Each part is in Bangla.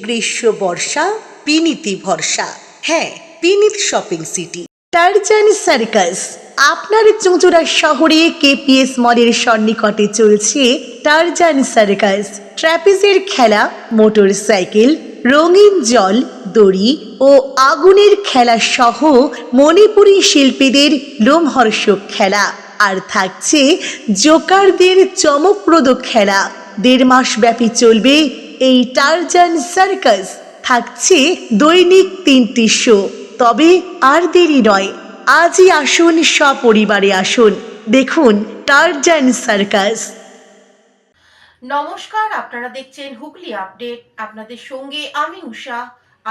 গ্রীষ্ম বর্ষা বিনীতি ভরসা। হ্যাঁ, বিনীত শপিং সিটি। Tarzan circus. আপনার চুঁচুড়া শহরে কেপিএস মলের সন্নিকটে চলছে টারজান সার্কাস। ট্র্যাপিজের খেলা, মোটর সাইকেল, রঙিন জল, দড়ি ও আগুনের খেলা সহ মণিপুরী শিল্পীদের লোমহর্ষক খেলা। আর থাকছে জোকারদের চমকপ্রদ খেলা। 1.5 মাস ব্যাপী চলবে এই টারজান সার্কাস। থাকছে দৈনিক 3টি শো। তবে আর দেরি নয়, আজই আসুন, সপরিবারে আসুন, দেখুন টারজান সার্কাস। নমস্কার, আপনারা দেখছেন হুগলি আপডেট। আপনাদের সঙ্গে আমি উষা।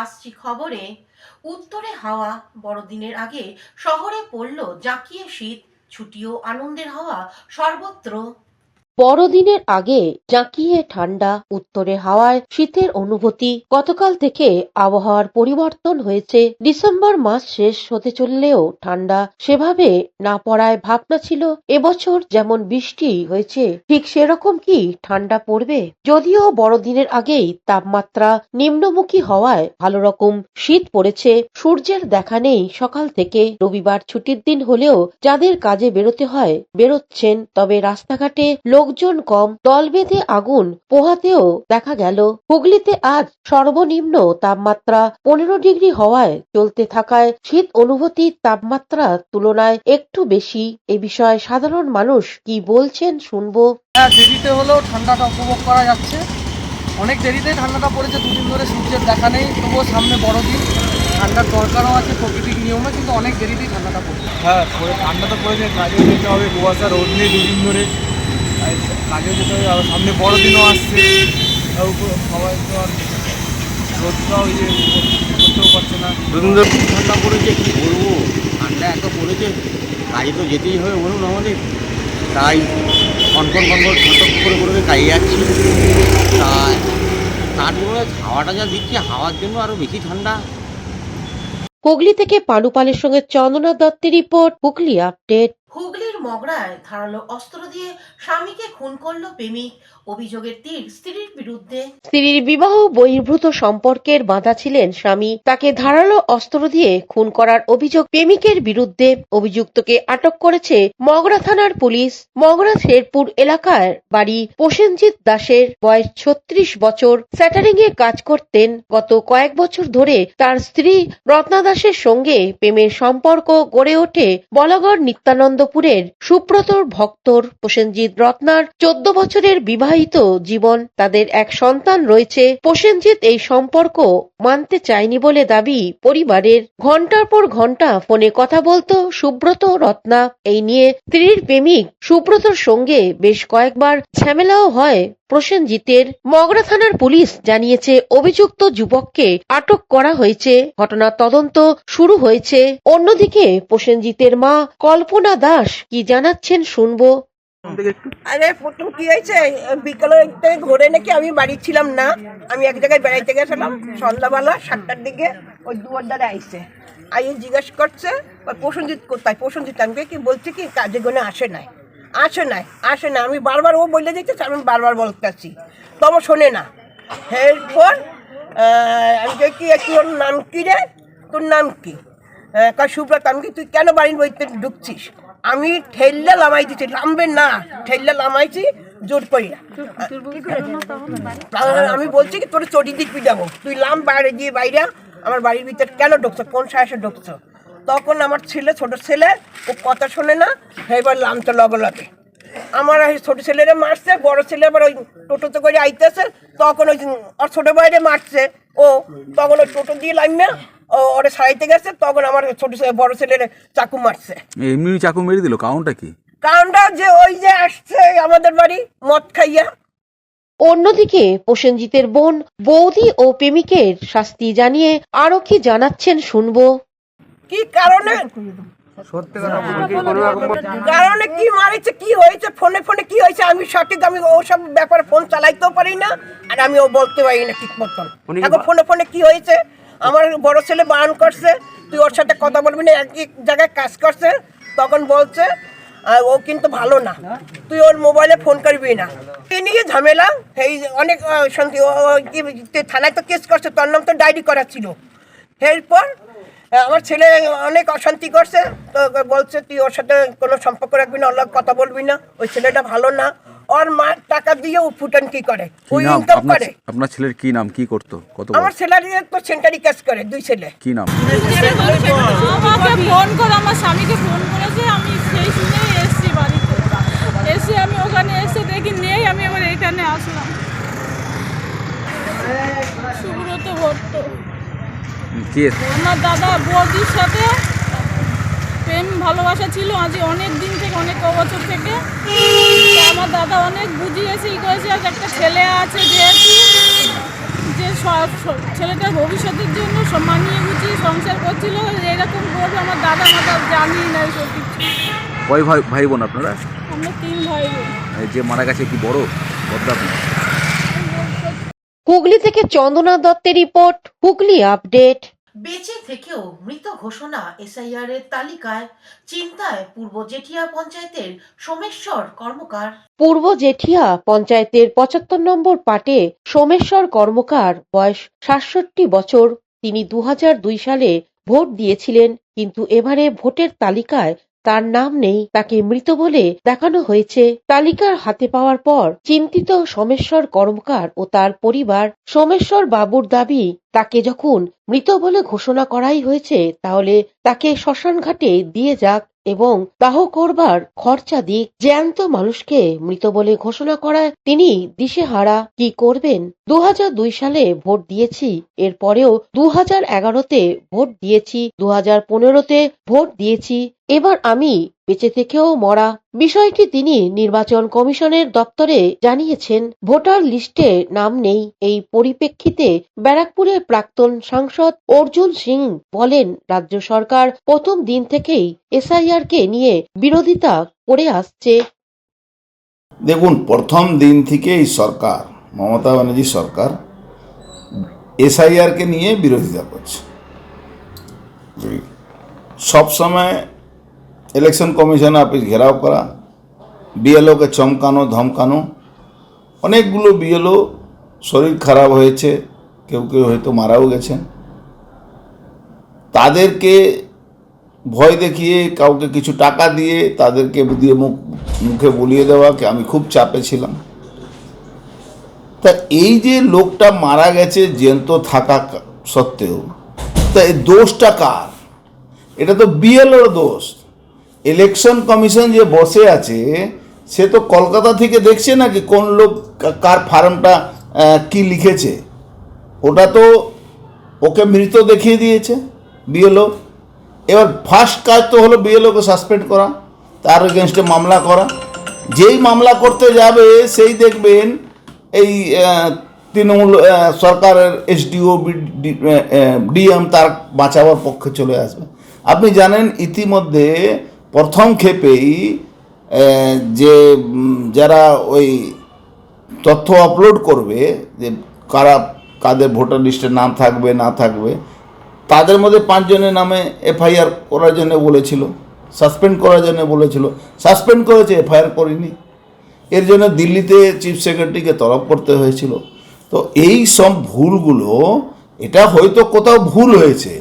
আসছি খবরে। উত্তরে হাওয়া। বড়দিনের আগে শহরে পড়ল জাঁকিয়ে শীত, ছুটি ও আনন্দের হাওয়া সর্বত্র। বড়দিনের আগে জাঁকিয়ে ঠান্ডা, উত্তরে হাওয়ায় শীতের অনুভূতি। গতকাল থেকে আবহাওয়ার পরিবর্তন হয়েছে। ডিসেম্বর মাস শেষ হতে চললেও ঠান্ডা সেভাবে না পড়ায় ভাবনা ছিল এবছর যেমন বৃষ্টি হয়েছে ঠিক সেরকম কি ঠান্ডা পড়বে। যদিও বড়দিনের আগেই তাপমাত্রা নিম্নমুখী হওয়ায় ভালো রকম শীত পড়েছে। সূর্যের দেখা নেই সকাল থেকে। রবিবার ছুটির দিন হলেও যাদের কাজে বেরোতে হয় বেরোচ্ছেন, তবে রাস্তাঘাটে লোকজন কম। দল বেঁধে আগুন পোহাতেও দেখা গেল। হুগলিতে আজ সর্বনিম্ন তাপমাত্রা 15 ডিগ্রি হওয়ায় চলতে থাকায় শীত অনুভূতির তাপমাত্রা তুলনায় একটু বেশি। এ বিষয়ে সাধারণ মানুষ কি বলছেন শুনবো। দেরিতে হলেও ঠান্ডাটা উপভোগ করা যাচ্ছে। অনেক দেরিতে ঠান্ডাটা পড়েছে, দুদিন ধরে সূর্যের দেখা নেই, তবুও সামনে বড়দিন, ঠান্ডার দরকারও আছে প্রকৃতিক নিয়মে, কিন্তু অনেক দেরিতেই ঠান্ডাটা পড়ছে। হ্যাঁ, ঠান্ডা তো পড়েছে, কাজেও যেতে হবে, কুয়াশা রোদ নেই দুদিন ধরে, কাজেও যেতে হবে। আর সামনে বড়দিনও আসছে, সবাই তো আর রোদটাও করতেও পারছে না। দুদিন ধরে ঠান্ডা পড়েছে, কী বলবো, ঠান্ডা এত পড়েছে, কাজে তো যেতেই হবে বলুন আমাদের। তাই কনকন ছোটো করে কাজে যাচ্ছি। তার জন্য হাওয়াটা যা দিচ্ছে, হাওয়ার জন্য আরও বেশি ঠান্ডা। হুগলি থেকে পালুপালের সঙ্গে চন্দনা দত্তের রিপোর্ট, হুগলি আপডেট। হুগলির মগরায় ধারালো অস্ত্র দিয়ে স্বামীকে খুন করলো প্রেমিক। অভিযোগের তীর স্ত্রীর বিরুদ্ধে। স্ত্রীর বিবাহ বহির্ভূত সম্পর্কের বাধা ছিলেন স্বামী, তাকে ধারালো অস্ত্র দিয়ে খুন করার অভিযোগ প্রেমিকের বিরুদ্ধে। অভিযুক্তকে আটক করেছে মগরা থানার পুলিশ। মগরা শেরপুর এলাকার বাড়ি প্রসেনজিৎ দাসের, বয়স 36 বছর। স্যাটারিং এ কাজ করতেন। গত কয়েক বছর ধরে তার স্ত্রী রত্না দাসের সঙ্গে প্রেমের সম্পর্ক গড়ে ওঠে বলাগড় নিত্যানন্দপুরের সুব্রতর ভক্তর প্রসেনজিৎ রত্নার 14 বছরের বিবাহিত জীবন। তাদের এক সন্তান রয়েছে। প্রসেনজিৎ এই সম্পর্ক মানতে চায়নি বলে দাবি পরিবারের। ঘন্টার পর ঘন্টা ফোনে কথা বলতো সুব্রত রত্না। এই নিয়ে স্ত্রীর প্রেমিক সুব্রতর সঙ্গে বেশ কয়েকবার ঝামেলাও হয় প্রসেনজিতের। মগরা থানার পুলিশ জানিয়েছে অভিযুক্ত যুবককে আটক করা হয়েছে। ঘটনার তদন্ত শুরু হয়েছে। অন্যদিকে প্রসেনজিতের মা কল্পনা দাস কি জানাচ্ছেন শুনবো। আরে প্রথম কি হয়েছে, বিকালে ঘুরে নাকি আমি বাড়ি ছিলাম না, আমি এক জায়গায় বেড়াইতে গেছিলাম। সন্ধ্যাবেলা 7টার দিকে ওই দুয়ার দ্বারা আইসে, আইয়ে জিজ্ঞেস করছে প্রসেনজিৎ কোথায়। প্রসেনজিৎ আমি কি বলছি কি কাজে গনে আসে নাই। আমি বারবার, ও বলে দিতেছে, আমি বারবার বলতেছি, তবে শোনে না। এরপর আমি কি তোর নাম কি রে, তোর নাম কি? সুব্রত। আমি কি তুই কেন বাড়ির বইতে ঢুকছিস? আমি ঠেললে লামাই দিচ্ছি, লামবে না, ঠেললে লামাইছি জোর করি না। আমি বলছি কি তোর চড়ি দিকবি যাবো, তুই লাম বাইরে দিয়ে বাইরে আমার বাড়ির ভিতরে কেন ঢুকছো, কোন সাহসে ঢুকছো? তখন আমার ছেলে, ছোট ছেলে, ও কথা শোনে না, এবার লামতে লগে আমার ছোট ছেলেরা মারছে, বড় ছেলে আবার ওই টোটোতে করে আইতেছে, তখন ওই আর ছোট বাইরে মারছে ও, তখন ওই টোটো দিয়ে লাইমে ওরা সারাইতে গেছে, তখন আমার ছোট বড় ছেলের চাকু মারছে। এমনি চাকু মেরে দিল, কারণটা কি? কারণটা যে ওই যে আসছে আমাদের বাড়ি মদ খাইয়া। অন্যদিকে প্রসেনজিতের বোন, বৌদি ও প্রেমিকের শাস্তি জানিয়ে আরো কি জানাচ্ছেন শুনবো। কি কারণে, কারণে কি মারিছে, কি হয়েছে, ফোনে কি হয়েছে আমি সঠিক, আমি ওসব ব্যাপারে ফোন চালাইতেও পারি না, আর আমি ও বলতে পারি না ঠিক মতন। এখন ফোনে কি হয়েছে, আমার বড় ছেলে বারণ করছে তুই ওর সাথে কথা বলবি না, এক জায়গায় কাজ করছে, তখন বলছে আর ও কিন্তু ভালো না, তুই ওর মোবাইলে ফোন করবি না। এই নিয়ে ঝামেলা, এই অনেক সঙ্গে থানায় তো কেস করছে, তোর নাম তো ডায়েরি করা ছিল। এরপর আমার ছেলে অনেক অশান্তি করছে, তো বলছে তুই ওর সাথে কোনো সম্পর্ক রাখবি না, ওর লগে কথা বলবি না, ওই ছেলেটা ভালো না। ওর মা টাকা দিয়ে ও ফুটানকি করে, ওই ইনকাম করে। আপনার ছেলের কি নাম, কি করতো, কত আমার ছেলের তো সেন্টারি কাজ করে, 2 ছেলে। কি নাম? আমাকে ফোন করে, আমার স্বামীকে ফোন করেছে, আমি সেই শুনে এসেছি বাড়িতে। এসে আমি ওখানে এসে দেখি নেই, আমি এবার এখানে আসলাম। সুব্রত ভট্ট, কি আমার দাদা বৌদির সাথে প্রেম ভালোবাসা ছিল আজ অনেক দিন থেকে, অনেক বছর থেকে। তো আমার দাদা অনেক বুঝিয়েছে, ই করেছে, আর একটা ছেলে আছে যেহেতু, যে ছেলেটার ভবিষ্যতের জন্য মানিয়ে গুছিয়ে সংসার করছিল, এরকম করবে আমার দাদা জানি না এসব কিছু। কয় ভাই বোন আপনারা? আমরা 3 ভাই বোন। এই যে মারা গেছে কি বড় বদলা? হুগলি থেকে চন্দনা দত্তের রিপোর্ট, হুগলি আপডেট। বেঁচে থেকেও মৃত ঘোষণা এসআইআর এর তালিকায়, চিন্তায় পূর্ব জেঠিয়া পঞ্চায়েতের সোমেশ্বর কর্মকার। পূর্ব জেঠিয়া পঞ্চায়েতের 75 নম্বর পাটে সোমেশ্বর কর্মকার, বয়স 67 বছর। তিনি 2002 সালে ভোট দিয়েছিলেন, কিন্তু এবারে ভোটের তালিকায় তার নাম নেই। তাকে মৃত বলে দেখানো হয়েছে। তালিকার হাতে পাওয়ার পর চিন্তিত সোমেশ্বর কর্মকার ও তার পরিবার। সোমেশ্বর বাবুর দাবি, তাকে যখন মৃত বলে ঘোষণা করাই হয়েছে, তাহলে তাকে শ্মশান ঘাটে দিয়ে যাক এবং দাহ করবার খরচা দিক। জ্যান্ত মানুষকে মৃত বলে ঘোষণা করায় তিনি দিশেহারা। কি করবেন? 2002 সালে ভোট দিয়েছি, এরপরেও 2011-তে ভোট দিয়েছি, 2015-তে ভোট দিয়েছি, এবার আমি বেঁচে থেকেও মরা। বিষয়টি তিনি নির্বাচন কমিশনের দপ্তরে জানিয়েছেন। ভোটার লিস্টে নাম নেই। এই পরিপ্রেক্ষিতে ব্যারাকপুরের প্রাক্তন সাংসদ অর্জুন সিং বলেন, রাজ্য সরকার প্রথম দিন থেকেই এসআইআর কে নিয়ে বিরোধিতা করে আসছে। দেখুন, প্রথম দিন থেকে এই সরকার, মমতা ব্যানার্জি সরকার, এসআইআরকে নিয়ে বিরোধিতা করছে। সবসময় ইলেকশন কমিশন অফিস ঘেরাও করা, বিএলওকে চমকানো ধমকানো। অনেকগুলো বিএলও শরীর খারাপ হয়েছে, কেউ কেউ হয়তো মারাও গেছেন। তাদেরকে ভয় দেখিয়ে, কাউকে কিছু টাকা দিয়ে তাদেরকে দিয়ে মুখে বলিয়ে দেওয়াকে আমি খুব চাপে ছিলাম। তা এই যে লোকটা মারা গেছে জ্যান্ত থাকা সত্ত্বেও, তা এই দোষটা কার? এটা তো বিএলওর দোষ। ইলেকশন কমিশন যে বসে আছে, সে তো কলকাতা থেকে দেখছে নাকি কোন লোক কার ফার্মটা কি লিখেছে। ওটা তো ওকে মৃত দেখিয়ে দিয়েছে বিএলও। এবার ফার্স্ট কাজ তো হলো বিএলওকে সাসপেন্ড করা, তার এগেনস্টে মামলা করা। যেই মামলা করতে যাবে সেই দেখবেন এই তৃণমূল সরকারের এসডিও ডিএম তার বাঁচাবার পক্ষে চলে আসবে। আপনি জানেন ইতিমধ্যে প্রথম ক্ষেপেই যে যারা ওই তথ্য আপলোড করবে, যে কাদের ভোটার লিস্টে নাম থাকবে না থাকবে, তাদের মধ্যে 5 জনের নামে এফআইআর করার জন্য বলেছিল, সাসপেন্ড করার জন্য বলেছিল। সাসপেন্ড করেছে, এফআইআর করেনি। এর জন্য দিল্লিতে চিফ সেক্রেটারিকে তলব করতে হয়েছিল। তো এই সব ভুলগুলো, এটা হয়তো কোথাও ভুল হয়েছে,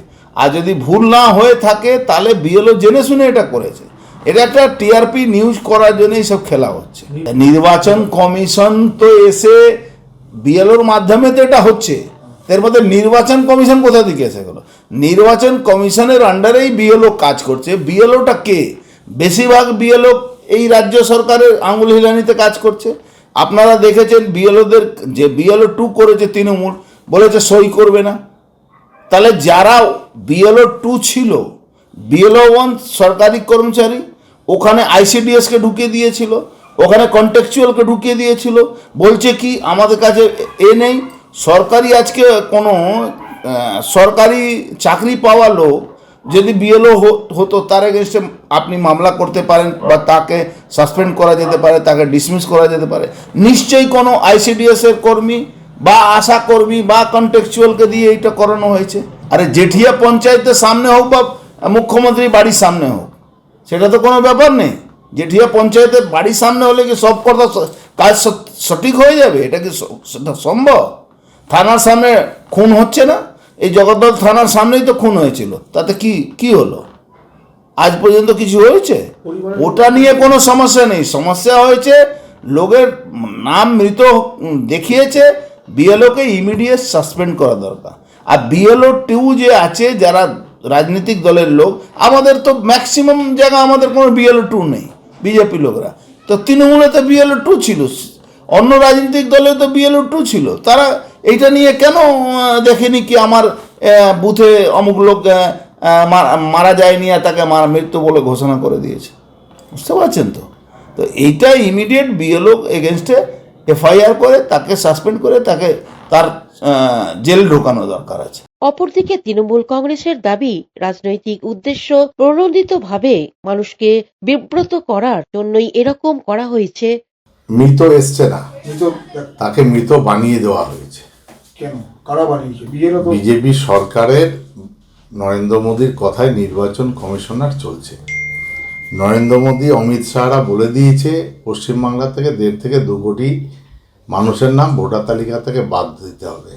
আর যদি ভুল না হয়ে থাকে তাহলে বিএলও জেনে শুনে এটা করেছে। এটা একটা টিআরপি নিউজ করার জন্যই সব খেলা হচ্ছে। নির্বাচন কমিশন তো এসে বিএলওর মাধ্যমে তো এটা হচ্ছে, এর মধ্যে নির্বাচন কমিশন কোথা থেকে এসে গেল? নির্বাচন কমিশনের আন্ডারেই বিএলও কাজ করছে। বিএলওটা কে? বেশিরভাগ বিএলও এই রাজ্য সরকারের আঙুল হিলানিতে কাজ করছে। আপনারা দেখেছেন বিএলওদের, যে বিএলও 2 করেছে তৃণমূল, বলেছে সই করবে না। তাহলে যারা বিএলও 2 ছিল, বিএলও 1 সরকারি কর্মচারী, ওখানে আইসিডিএসকে ঢুকিয়ে দিয়েছিল, ওখানে কন্টেকচুয়ালকে ঢুকিয়ে দিয়েছিল। বলছে কি আমাদের কাছে নেই। সরকারি আজকে কোনো সরকারি চাকরি পাওয়া লোক যদি বিএলও হতো, তার এগেনস্টে আপনি মামলা করতে পারেন, বা তাকে সাসপেন্ড করা যেতে পারে, তাকে ডিসমিস করা যেতে পারে। নিশ্চয়ই কোনো আইসিডিএসের কর্মী বা আশা কর্মী বা কন্টেকচুয়ালকে দিয়ে এইটা করানো হয়েছে। আরে জেঠিয়া পঞ্চায়েতের সামনে হোক বা মুখ্যমন্ত্রী বাড়ির সামনে হোক, সেটা তো কোনো ব্যাপার নেই। জেঠিয়া পঞ্চায়েতের বাড়ির সামনে হলে কি সব কথা কাজ সঠিক হয়ে যাবে? এটা কি সেটা সম্ভব? থানার সামনে খুন হচ্ছে না? এই জগদ্দল থানার সামনেই তো খুন হয়েছিল, তাতে কি হলো? আজ পর্যন্ত কিছু হয়েছে? ওটা নিয়ে কোনো সমস্যা নেই, সমস্যা হয়েছে লোকের নাম মৃত দেখিয়েছে, বিএলওকে ইমিডিয়েট সাসপেন্ড করা দরকার। আর বিএলও 2 যে আছে যারা রাজনৈতিক দলের লোক, আমাদের তো ম্যাক্সিমাম জায়গা আমাদের কোনো বিএলও 2 নেই, বিজেপি লোকরা তো তৃণমূলে তো বিএলও 2 ছিল, অন্য রাজনৈতিক দলে তো বিএলও 2 ছিল, তারা এইটা নিয়ে কেন দেখেনি কি আমার বুথে অমুক লোক মারা যায়নি আর তাকে মৃত্যু বলে ঘোষণা করে দিয়েছে? বুঝতে পারছেন তো? তো এইটা ইমিডিয়েট বিএলও এগেনস্টে এফআইআর করে তাকে সাসপেন্ড করে তাকে তার জেল ঢোকানো দরকার আছে। অপরদিকে তৃণমূল কংগ্রেসের দাবি, রাজনৈতিক উদ্দেশ্য প্রণোদিতভাবে মানুষকে বিব্রত করার জন্যই এরকম করা হয়েছে। মৃত এসছে না, তাকে মৃত বানিয়ে দেওয়া হয়েছে। কেন? কারা বানিয়েছে? বিজেপি সরকারের নরেন্দ্র মোদীর কথায় নির্বাচন কমিশনার চলছে। নরেন্দ্র মোদী, অমিত শাহরা বলে দিয়েছে পশ্চিমবাংলা থেকে 1.5 থেকে 2 কোটি মানুষের নাম ভোটার তালিকা থেকে বাদ দিতে হবে।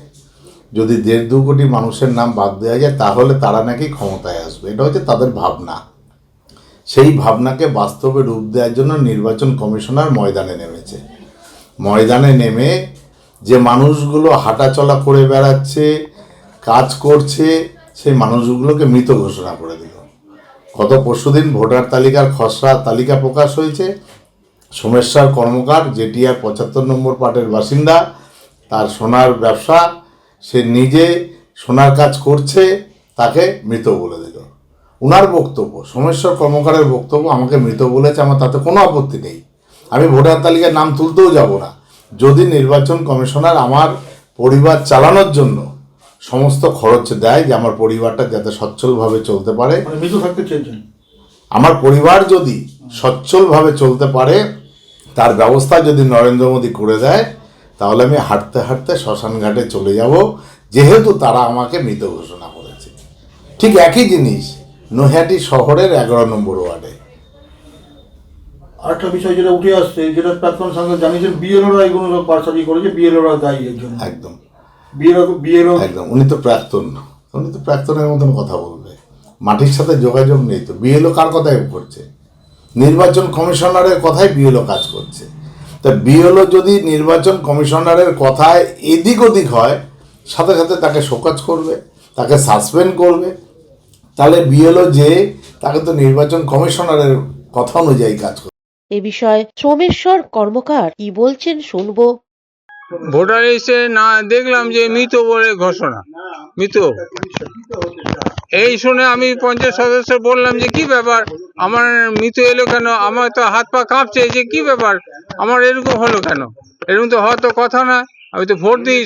যদি 1.5-2 কোটি মানুষের নাম বাদ দেওয়া যায় তাহলে তারা নাকি ক্ষমতায় আসবে, এটা হচ্ছে তাদের ভাবনা। সেই ভাবনাকে বাস্তবে রূপ দেওয়ার জন্য নির্বাচন কমিশনার ময়দানে নেমেছে। ময়দানে নেমে যে মানুষগুলো হাঁটাচলা করে বেড়াচ্ছে, কাজ করছে, সেই মানুষগুলোকে মৃত ঘোষণা করে দিল। গত পরশুদিন ভোটার তালিকার খসড়া তালিকা প্রকাশ হয়েছে। সোমেশ্বর কর্মকার, জেটিআর 75 নম্বর পার্টের বাসিন্দা, তার সোনার ব্যবসা, সে নিজে সোনার কাজ করছে, তাকে মৃত বলে দিল। উনার বক্তব্য, সোমেশ্বর কর্মকারের বক্তব্য, আমাকে মৃত বলেছে, আমার তাতে কোনো আপত্তি নেই, আমি ভোটার তালিকায় নাম তুলতেও যাব না, যদি নির্বাচন কমিশনার আমার পরিবার চালানোর জন্য সমস্ত খরচ দেয়, যে আমার পরিবারটা যাতে সচ্ছলভাবে চলতে পারে। মৃত থাকতে চেয়েছেন? আমার পরিবার যদি সচ্ছলভাবে চলতে পারে তার ব্যবস্থা যদি নরেন্দ্র মোদী করে দেয়, তাহলে আমি হাঁটতে হাঁটতে শ্মশান ঘাটে চলে যাব, যেহেতু তারা আমাকে মৃত ঘোষণা করেছে। ঠিক একই জিনিস নৈহাটি শহরের 11 নম্বর ওয়ার্ডে। আরেকটা বিষয় যেটা উঠে আসছে, যেটা প্রাক্তন সাংসদ জানিয়েছেন, বিএলওরা এগুলো পার্সাদি করেছে, বিএলওরা দায়ী এর জন্য। একদম বিএলও একদম, উনি তো প্রাক্তনের মতন কথা বলবে, মাটির সাথে যোগাযোগ নেই তো। বিএলও কার কথাই করছে? নির্বাচন কমিশনারের কথাই বিএলও কাজ করছে। তা বিএলও যদি নির্বাচন কমিশনারের কথায় এদিক ওদিক হয়, সাথে সাথে তাকে শোকজ করবে, তাকে সাসপেন্ড করবে, তাহলে বিএলও যে তাকে তো নির্বাচন কমিশনারের কথা অনুযায়ী কাজ করবে। এ বিষয়ে সোমেশ্বর কর্মকার কি বলছেন শুনবো। ভোটার লিস্টে না দেখলাম যে মৃত বলে ঘোষণা, মৃত। এই শুনে আমি পঞ্চায়েত সদস্য বললাম যে কি ব্যাপার, আমার মৃত এলো কেন? আমার তো হাত পা কাঁপছে, যে কি ব্যাপার, আমার এরকম হলো কেন? এরকম তো হওয়ার তো কথা না, আমি তো ভোট দিই,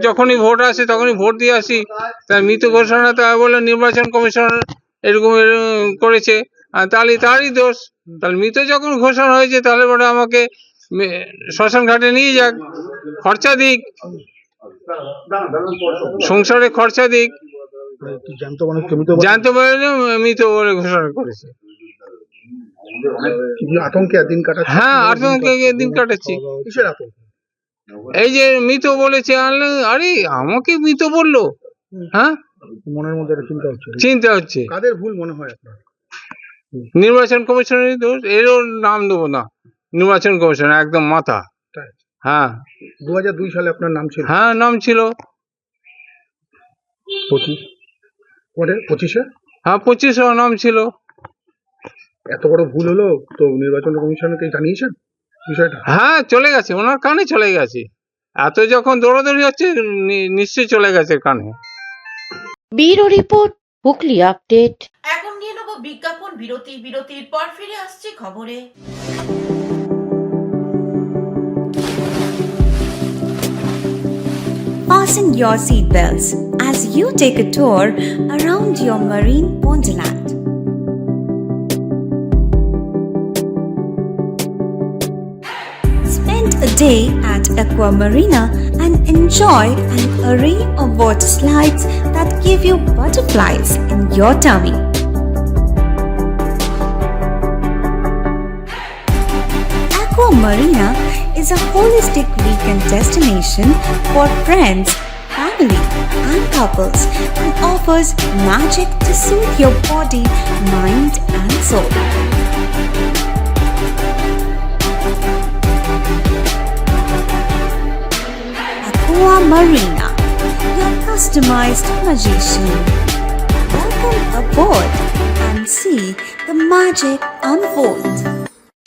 যখনই ভোট আসে তখনই ভোট দিয়ে আসি। তার মৃত ঘোষণা তা বললো নির্বাচন কমিশন এরকম করেছে, তাহলে তারই দোষ। তাহলে মৃত যখন ঘোষণা হয়েছে তাহলে বলে আমাকে শ্মশান ঘাটে নিয়ে যাক, খরচা দিক, সংসারে খরচা দিক, জানতে পারে মৃত বলে ঘোষণা করেছে। আতঙ্কে দিন কাটাচ্ছে? হ্যাঁ, আতঙ্কে দিন কাটাচ্ছি। এই যে মৃত বলেছে, আরে আমাকে মৃত বললো, হ্যাঁ, মনের মধ্যে চিন্তা হচ্ছে। কাদের ভুল মনে হয় আপনার? নির্বাচন কমিশনের দোষ, এরও নাম দেবো না, নির্বাচন কমিশন একদম মাথা। হ্যাঁ, 2002 সালে আপনার নাম ছিল? হ্যাঁ, নাম ছিল। 25-এ? হ্যাঁ, 25-এ নাম ছিল। এত বড় ভুল হলো তো নির্বাচন কমিশনকে জানিয়েছেন বিষয়টা? হ্যাঁ, চলে গেছে, ওনার কানে চলে গেছে। এত যখন দৌড়াদৌড়ি হচ্ছে, নিশ্চয়ই চলে গেছে কানে। Bureau report, Hooghly update. এখন নিয়ে নেব বিজ্ঞাপন বিরতি। বিরতির পর ফিরে আসছি খবরে। Fasten your seatbelts as you take a tour around your marine wonderland. Spend a day at Aqua Marina and enjoy an array of water slides that give you butterflies in your tummy. Aqua Marina is a holistic weekend destination for friends, family, and couples and offers magic to soothe your body, mind, and soul. Aqua Marina, your customized magician. Welcome aboard and see the magic unfold.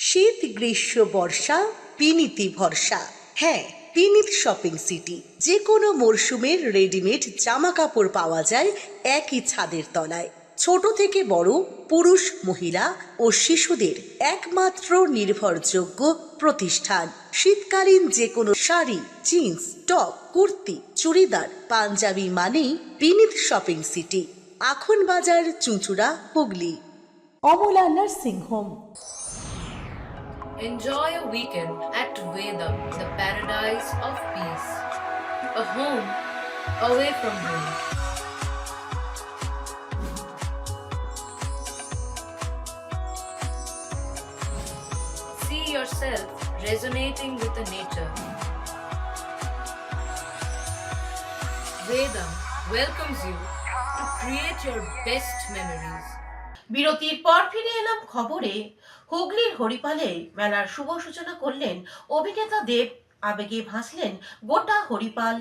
শীত গ্রীষ্ম বর্ষা পিনিতি ভরসা। হ্যাঁ, পিনিত শপিং সিটি। যে কোনো মরশুমের রেডিমেড জামা কাপড় পাওয়া যায় একই ছাদের তলায়। ছোট থেকে বড়, পুরুষ, মহিলা ও শিশুদের একমাত্র নির্ভরযোগ্য প্রতিষ্ঠান। শীতকালীন যে কোনো শাড়ি, জিন্স, টপ, কুর্তি, চুড়িদার, পাঞ্জাবি মানেই পিনিত শপিং সিটি। আখন বাজার, চুঁচুড়া, Hooghly. Amala nursing home. Enjoy a weekend at Vedam, the paradise of peace. A home away from home. See yourself resonating with the nature. Vedam welcomes you to create your best memories. বিরতির পর ফিরে এলাম খবরে। হুগলির হরিপালে মেলার শুভ সূচনা করলেন অভিনেতা দেব। আবেগে ভাসলেন গোটা হরিপাল।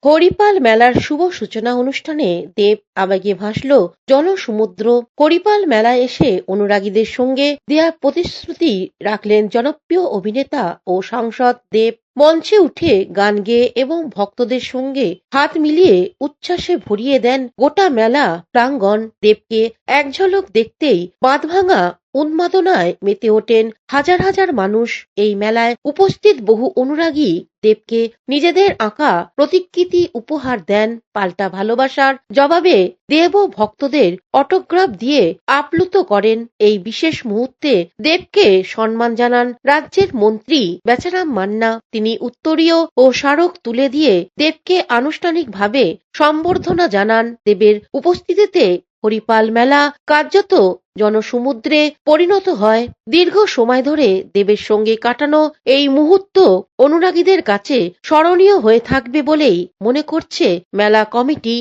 হরিপাল মেলার শুভ সূচনা অনুষ্ঠানে দেব আবেগে ভাসল জনসমুদ্র। হরিপাল মেলায় এসে অনুরাগীদের সঙ্গে দেয়া প্রতিশ্রুতি রাখলেন জনপ্রিয় অভিনেতা ও সাংসদ দেব। মঞ্চে উঠে গান গেয়ে এবং ভক্তদের সঙ্গে হাত মিলিয়ে উচ্ছ্বাসে ভরিয়ে দেন গোটা মেলা প্রাঙ্গণ। দেবকে এক ঝলক দেখতেই বাঁধভাঙা উন্মাদনায় মেতে ওঠেন হাজার হাজার মানুষ। এই মেলায় উপস্থিত বহু অনুরাগী দেবকে নিজেদের আঁকা প্রতিকৃতি উপহার দেন। পাল্টা ভালোবাসার জবাবে দেবও ভক্তদের অটোগ্রাফ দিয়ে আপ্লুত করেন। এই বিশেষ মুহূর্তে দেবকে সম্মান জানান রাজ্যের মন্ত্রী বেচারাম মান্না। তিনি উত্তরীয় ও স্মারক তুলে দিয়ে দেবকে আনুষ্ঠানিকভাবে সম্বর্ধনা জানান। দেবের উপস্থিতিতে হরিপাল মেলা কার্যত জনসমুদ্রে পরিণত হয়। দীর্ঘ সময় ধরে দেবের সঙ্গে কাটানো এই মুহূর্ত অনুরাগীদের কাছে স্মরণীয় হয়ে থাকবে বলেই মনে করছে মেলা কমিটি।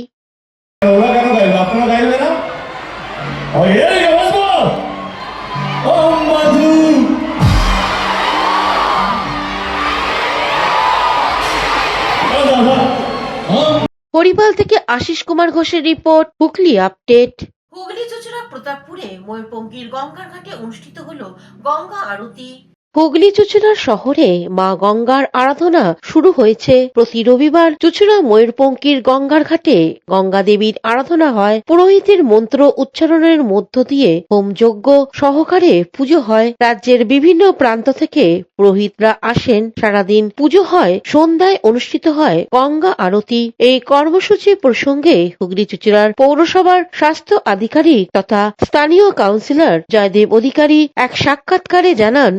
হরিপাল থেকে আশিস কুমার ঘোষের রিপোর্ট, হুগলি আপডেট। হুগলি চুঁচুড়া প্রতাপপুরে ময়ূরপঙ্খীর গঙ্গার ঘাটে অনুষ্ঠিত হলো গঙ্গা আরতি। হুগলি চুঁচুড়া শহরে মা গঙ্গার আরাধনা শুরু হয়েছে। প্রতি রবিবার চুঁচুড়া ময়ূরপঙ্খীর গঙ্গার ঘাটে গঙ্গা দেবীর আরাধনা হয়। পুরোহিতের মন্ত্র উচ্চারণের মধ্য দিয়ে হোমযজ্ঞ সহকারে পুজো হয়। রাজ্যের বিভিন্ন প্রান্ত থেকে পুরোহিতরা আসেন। সারাদিন পুজো হয়। সন্ধ্যায় অনুষ্ঠিত হয় গঙ্গা আরতি। এই কর্মসূচি প্রসঙ্গে হুগলি চুঁচুড়ার পৌরসভার স্বাস্থ্য আধিকারিক তথা স্থানীয় কাউন্সিলর জয়দেব অধিকারী এক সাক্ষাৎকারে জানান,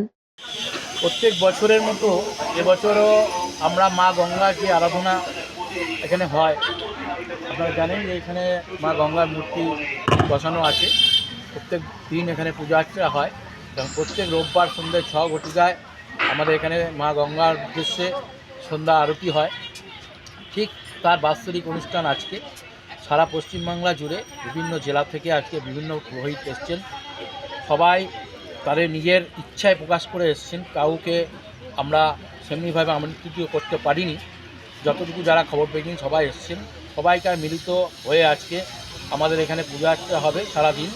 প্রত্যেক বছরের মতো এবছরও আমরা মা গঙ্গার যে আরাধনা এখানে হয়। আপনারা জানেন যে এখানে মা গঙ্গার মূর্তি বসানো আছে। প্রত্যেক দিন এখানে পূজা অর্চনা হয় এবং প্রত্যেক রোববার সন্ধ্যে 6 ঘটিকায় আমাদের এখানে মা গঙ্গার উদ্দেশ্যে সন্ধ্যা আরতি হয়। ঠিক তার বাৎসরিক অনুষ্ঠান আজকে সারা পশ্চিমবাংলা জুড়ে বিভিন্ন জেলা থেকে আজকে বিভিন্ন পুরোহিত এসছেন। সবাই তাদের নিজের ইচ্ছায় প্রকাশ করে এসেছেন। কাউকে আমরা সেমনিভাবে আমন্ত্রিত করতে পারিনি। যতটুকু যারা খবর পেয়েছেন সবাই এসেছেন। সবাইকার মিলিত হয়ে আজকে আমাদের এখানে পূজা অর্চনা হবে সারাদিন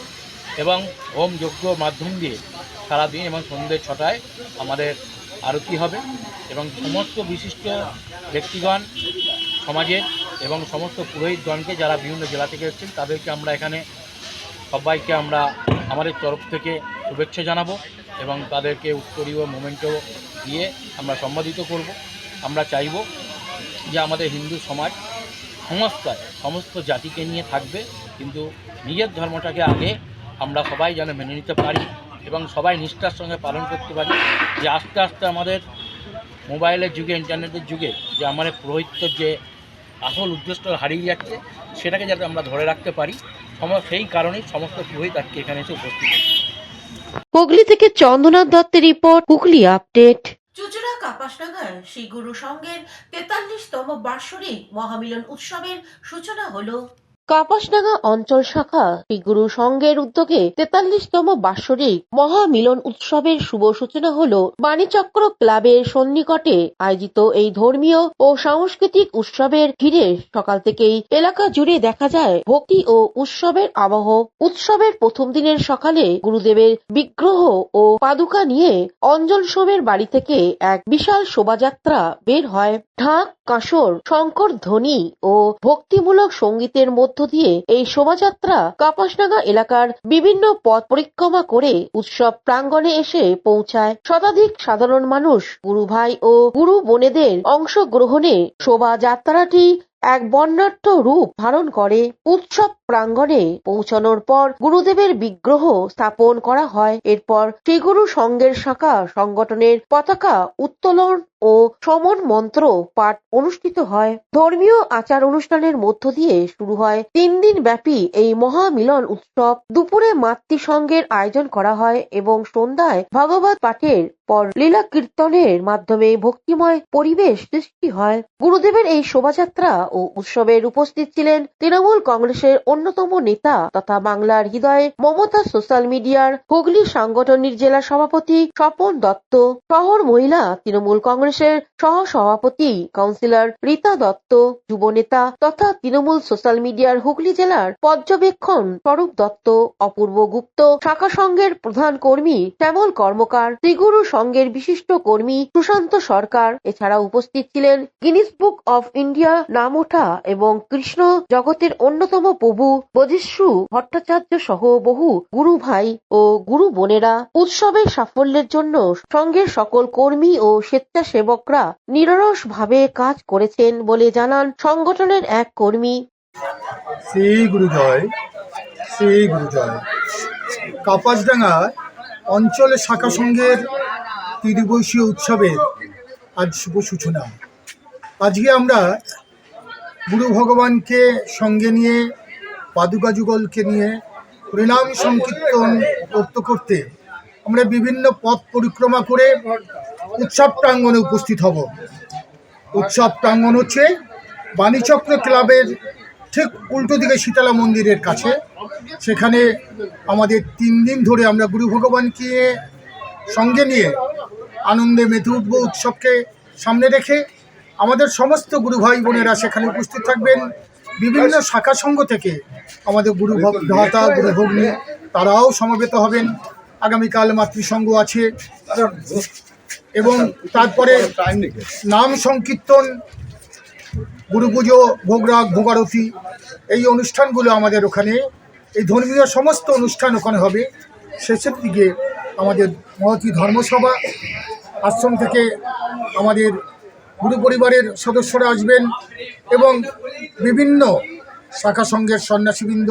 এবং হোম যজ্ঞ মাধ্যম দিয়ে সারাদিন এবং সন্ধ্যে 6টায় আমাদের আরতি হবে এবং সমস্ত বিশিষ্ট ব্যক্তিগণ সমাজের এবং সমস্ত পুরোহিতগণকে যারা বিভিন্ন জেলা থেকে এসেছেন তাদেরকে আমরা এখানে সবাইকে আমরা আমাদের তরফ থেকে শুভেচ্ছা জানাবো এবং তাদেরকে উত্তরীয় মোমেন্টো দিয়ে আমরা সম্মানিত করব। আমরা চাইব যে আমাদের হিন্দু সমাজ সমস্ত জাতিকে নিয়ে থাকবে, কিন্তু নিজের ধর্মটাকে আগে আমরা সবাই যেন মেনে নিতে পারি এবং সবাই নিষ্ঠার সঙ্গে পালন করতে পারি। যে আস্তে আস্তে আমাদের মোবাইলের যুগে, ইন্টারনেটের যুগে যে আমাদের পুরোহিত্যের যে আসল উদ্দেশ্য হারিয়ে যাচ্ছে সেটাকে যাতে আমরা ধরে রাখতে পারি, সেই কারণেই সমস্ত পুরোহিত আজকে এখানে এসে উপস্থিত হয়েছে। হুগলি থেকে চন্দ্রনাথ দত্তের রিপোর্ট, হুগলি আপডেট। চুচুড়া কাপাসডাঙ্গায় শ্রী গুরু সংঘের 43তম বার্ষিক মহামিলন উৎসবের সূচনা হলো। কাপাসডাঙ্গা অঞ্চল শাখা শ্রীগুরু সংঘের উদ্যোগে 43তম বার্ষিক মহামিলন উৎসবের শুভ সূচনা হল বাণীচক্র ক্লাবের সন্নিকটে আয়োজিত এই ধর্মীয় ও সাংস্কৃতিক উৎসবের ঘিরে সকাল থেকেই এলাকা জুড়ে দেখা যায় ভক্তি ও উৎসবের আবহ। উৎসবের প্রথম দিনের সকালে গুরুদেবের বিগ্রহ ও পাদুকা নিয়ে অঞ্জন সোমের বাড়ি থেকে এক বিশাল শোভাযাত্রা বের হয়। ঢাক, কাসর, শঙ্কর ধ্বনি ও ভক্তিমূলক সঙ্গীতের মধ্য দিয়ে এই শোভাযাত্রা কাপাসডাঙ্গা এলাকার বিভিন্ন পথ পরিক্রমা করে উৎসব প্রাঙ্গণে এসে পৌঁছায়। শতাধিক সাধারণ মানুষ, গুরু ভাই ও গুরু বোনেদের অংশগ্রহণে শোভাযাত্রাটি এক বর্ণাঢ্য রূপ ধারণ করে। উৎসব প্রাঙ্গণে পৌঁছানোর পর গুরুদেবের বিগ্রহ স্থাপন করা হয়। এরপর শ্রীগুরু সংঘের শাখা সংগঠনের পতাকা উত্তোলন ও সমন মন্ত্র পাঠ অনুষ্ঠিত হয়। ধর্মীয় আচার অনুষ্ঠানের মধ্য দিয়ে শুরু হয় 3 দিন ব্যাপী এই মহামিলন উৎসব। দুপুরে মাতৃসংঘের আয়োজন করা হয় এবং সন্ধ্যায় ভাগবত পাঠের পর লীলা কীর্তনের মাধ্যমে ভক্তিময় পরিবেশ সৃষ্টি হয়। গুরুদেবের এই শোভাযাত্রা ও উৎসবের উপস্থিত ছিলেন তৃণমূল কংগ্রেসের অন্যতম নেতা তথা বাংলার হৃদয়ে মমতা সোশ্যাল মিডিয়ার হুগলি সাংগঠনিক জেলা সভাপতি স্বপন দত্ত, শহর মহিলা তৃণমূল কংগ্রেসের সহ সভাপতি কাউন্সিলর রীতা দত্ত, যুব নেতা তথা তৃণমূল সোশ্যাল মিডিয়ার হুগলি জেলার পর্যবেক্ষণ স্বরূপ দত্ত, অপূর্ব গুপ্ত, শাখা সংঘের প্রধান কর্মী শ্যামল কর্মকার, শ্রীগুরু সংঘের বিশিষ্ট কর্মী সুশান্ত সরকার। এছাড়া উপস্থিত ছিলেন গিনিস বুক অফ ইন্ডিয়া নাম ওঠা এবং কৃষ্ণ জগতের অন্যতম প্রভু বোধিশ্রু ভট্টাচার্য সহ বহু গুরু ভাই ও গুরু বোনেরা। উৎসবের সাফল্যের জন্য সংঘের সকল কর্মী ও স্বেচ্ছাসেবকরা নিরলস ভাবে কাজ করেছেন বলে জানান সংগঠনের এক কর্মী। শ্রী গুরু জয়, শ্রী গুরু জয়। কাপাসডাঙ্গা অঞ্চলে শাখা সংঘের ত্রিদিবসীয় উৎসবের আজ শুভ সূচনা। আজকে আমরা গুরু ভগবানকে সঙ্গে নিয়ে, পাদুকা যুগলকে নিয়ে হরিনাম সংকীর্তন করতে করতে আমরা বিভিন্ন পথ পরিক্রমা করে উৎসব প্রাঙ্গণে উপস্থিত হব। উৎসব প্রাঙ্গণ হচ্ছে বাণীচক্র ক্লাবের ঠিক উল্টো দিকে শীতলা মন্দিরের কাছে। সেখানে আমাদের 3 দিন ধরে আমরা গুরু ভগবানকে সঙ্গে নিয়ে আনন্দে মেতে উঠব। উৎসবকে সামনে রেখে আমাদের সমস্ত গুরু ভাই বোনেরা সেখানে উপস্থিত থাকবেন। বিভিন্ন শাখা সংঘ থেকে আমাদের গুরু ভ্রাতা, গুরু ভগ্নী তারাও সমবেত হবেন। আগামীকাল মাতৃসংঘ আছে এবং তারপরে নাম সংকীর্তন, গুরু পুজো, ভোগরাগ, ভোগারতি, এই অনুষ্ঠানগুলো আমাদের ওখানে, এই ধর্মীয় সমস্ত অনুষ্ঠান ওখানে হবে। শেষের দিকে আমাদের মহতী ধর্মসভা, আশ্রম থেকে আমাদের গুরু পরিবারের সদস্যরা আসবেন এবং বিভিন্ন শাখা সংঘের সন্ন্যাসীবৃন্দ,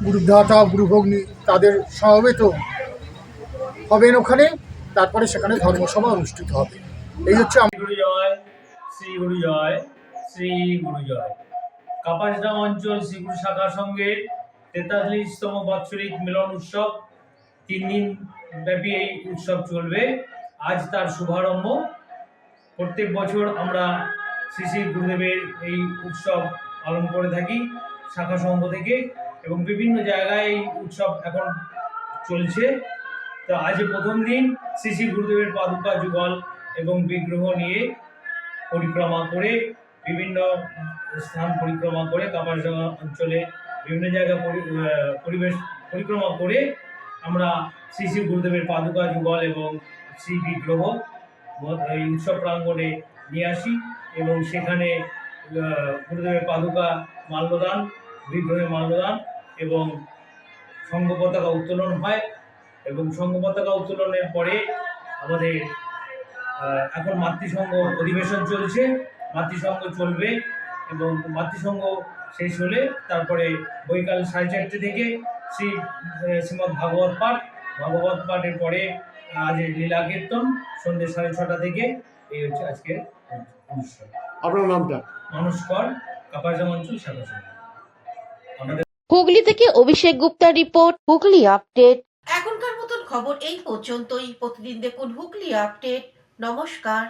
গুরুভ্রাতা, গুরুভগ্নী তাদের সমবেত হবেন ওখানে। তারপরে সেখানে ধর্মসভা অনুষ্ঠিত হবে। এই হচ্ছে গুরু জয়, শ্রী গুরু জয়, শ্রী গুরু জয়। কাপাসডাঙ্গা অঞ্চল শ্রীগুরু শাখা সংঘের 43তম বাৎসরিক মিলন উৎসব, 3 দিন ব্যাপী এই উৎসব চলবে। আজ তার শুভারম্ভ। প্রত্যেক বছর আমরা শ্রী শ্রী গুরুদেবের এই উৎসব পালন করে থাকি শাখা সংঘ থেকে, এবং বিভিন্ন জায়গায় এই উৎসব এখন চলছে। তো আজ প্রথম দিন শ্রী শ্রী গুরুদেবের পাদুকা যুগল এবং বিগ্রহ নিয়ে পরিক্রমা করে, বিভিন্ন স্থান পরিক্রমা করে, কাপাসডাঙ্গা অঞ্চলে বিভিন্ন জায়গা পরিবেশ পরিক্রমা করে আমরা শ্রী শ্রী গুরুদেবের পাদুকা যুগল এবং শ্রী বিগ্রহ এই উৎসব প্রাঙ্গণে নিয়ে আসি এবং সেখানে গুরুদেবের পাদুকা মাল্যদান, বিগ্রহে মাল্যদান এবং সংঘ পতাকা উত্তোলন হয়। এবং সংঘ পতাকা উত্তোলনের পরে আমাদের এখন মাতৃসংঘ অধিবেশন চলছে, মাতৃসংঘ চলবে এবং মাতৃসংঘ শেষ হলে তারপরে বৈকাল 4:30 থেকে শ্রীমদ্ ভাগবত পাঠ, ভাগবত পাঠের পরে আজ লীলা কীর্তন সন্ধ্যে 6:30 থেকে। এই হচ্ছে আজকের অনুষ্ঠান। আপনার নামটা? মানুষ কর, কাপাসডাঙ্গা অঞ্চল শাখা সংঘ। হুগলি থেকে অভিষেক গুপ্তার রিপোর্ট, হুগলি আপডেট। এখনকার মতন খবর এই পর্যন্তই। প্রতিদিন দেখুন হুগলি আপডেট। নমস্কার।